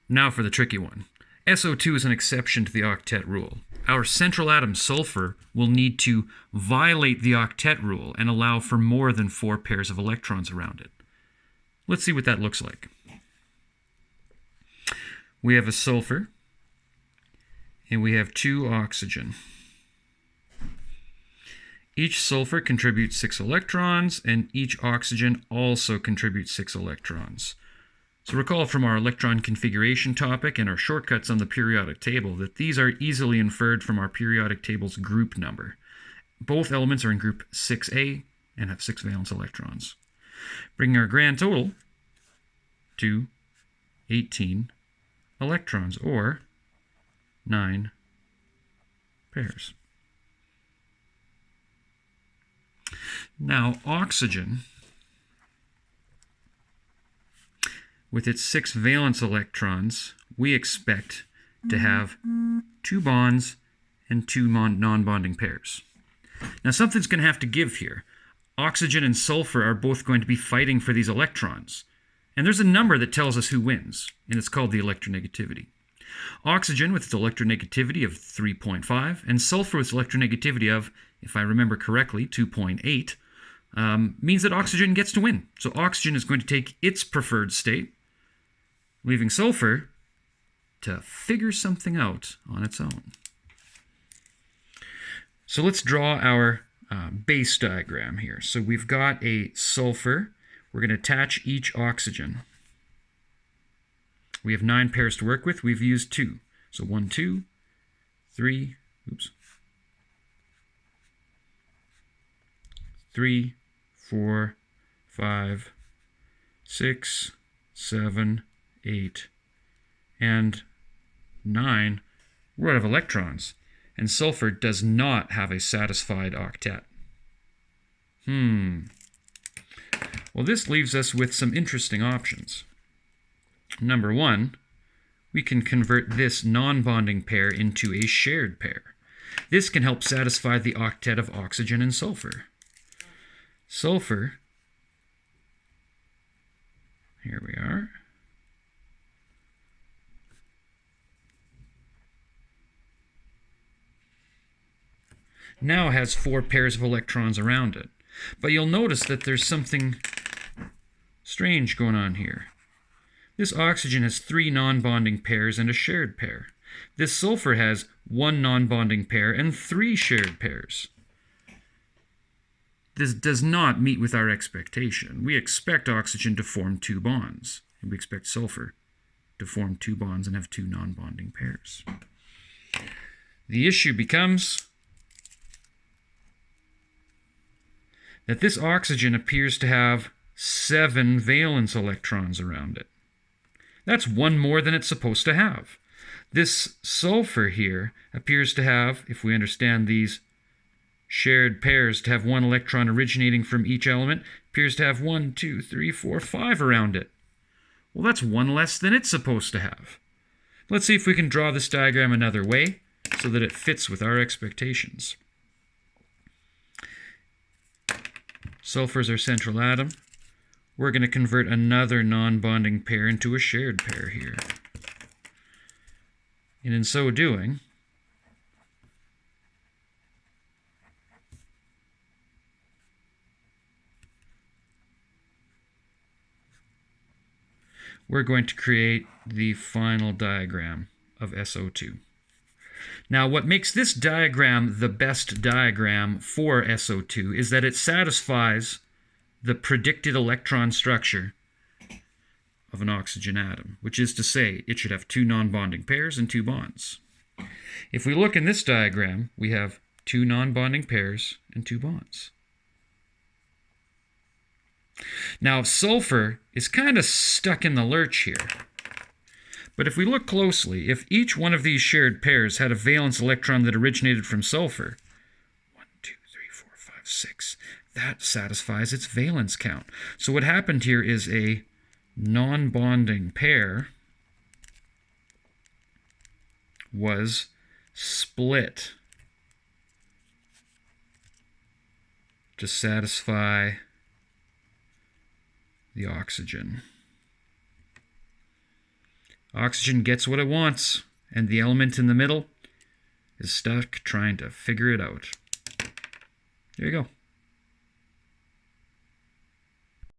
Now for the tricky one. SO2 is an exception to the octet rule. Our central atom sulfur will need to violate the octet rule and allow for more than 4 pairs of electrons around it. Let's see what that looks like. We have a sulfur, and we have 2 oxygen. Each sulfur contributes 6 electrons, and each oxygen also contributes 6 electrons. So recall from our electron configuration topic and our shortcuts on the periodic table that these are easily inferred from our periodic table's group number. Both elements are in group 6A and have 6 valence electrons, bringing our grand total to 18 electrons, or 9 pairs. Now, oxygen, with its 6 valence electrons, we expect to have 2 bonds and 2 non-bonding pairs. Now, something's going to have to give here. Oxygen and sulfur are both going to be fighting for these electrons. And there's a number that tells us who wins, and it's called the electronegativity. Oxygen, with its electronegativity of 3.5, and sulfur with its electronegativity of, if I remember correctly, 2.8, means that oxygen gets to win. So oxygen is going to take its preferred state, leaving sulfur to figure something out on its own. So let's draw our base diagram here. So we've got a sulfur. We're going to attach each oxygen. We have 9 pairs to work with. We've used 2. So 1, 2, 3, 3, 4, 5, 6, 7, 8, and 9. We're out of electrons, and sulfur does not have a satisfied octet. Well, this leaves us with some interesting options. Number 1, we can convert this non-bonding pair into a shared pair. This can help satisfy the octet of oxygen and sulfur. Sulfur, here we are, now has 4 pairs of electrons around it. But you'll notice that there's something strange going on here. This oxygen has 3 non-bonding pairs and a shared pair. This sulfur has 1 non-bonding pair and 3 shared pairs. This does not meet with our expectation. We expect oxygen to form 2 bonds, and we expect sulfur to form 2 bonds and have 2 non-bonding pairs. The issue becomes that this oxygen appears to have 7 valence electrons around it. That's 1 more than it's supposed to have. This sulfur here appears to have, if we understand these shared pairs to have 1 electron originating from each element, appears to have 1, 2, 3, 4, 5 around it. Well, that's 1 less than it's supposed to have. Let's see if we can draw this diagram another way so that it fits with our expectations. Sulfur is our central atom. We're going to convert another non-bonding pair into a shared pair here. And in so doing, we're going to create the final diagram of SO2. Now, what makes this diagram the best diagram for SO2 is that it satisfies the predicted electron structure of an oxygen atom, which is to say it should have 2 non-bonding pairs and 2 bonds. If we look in this diagram, we have 2 non-bonding pairs and 2 bonds. Now, sulfur is kind of stuck in the lurch here. But if we look closely, if each one of these shared pairs had a valence electron that originated from sulfur, 1, 2, 3, 4, 5, 6, that satisfies its valence count. So what happened here is a non-bonding pair was split to satisfy the oxygen. Oxygen gets what it wants, and the element in the middle is stuck trying to figure it out. There you go.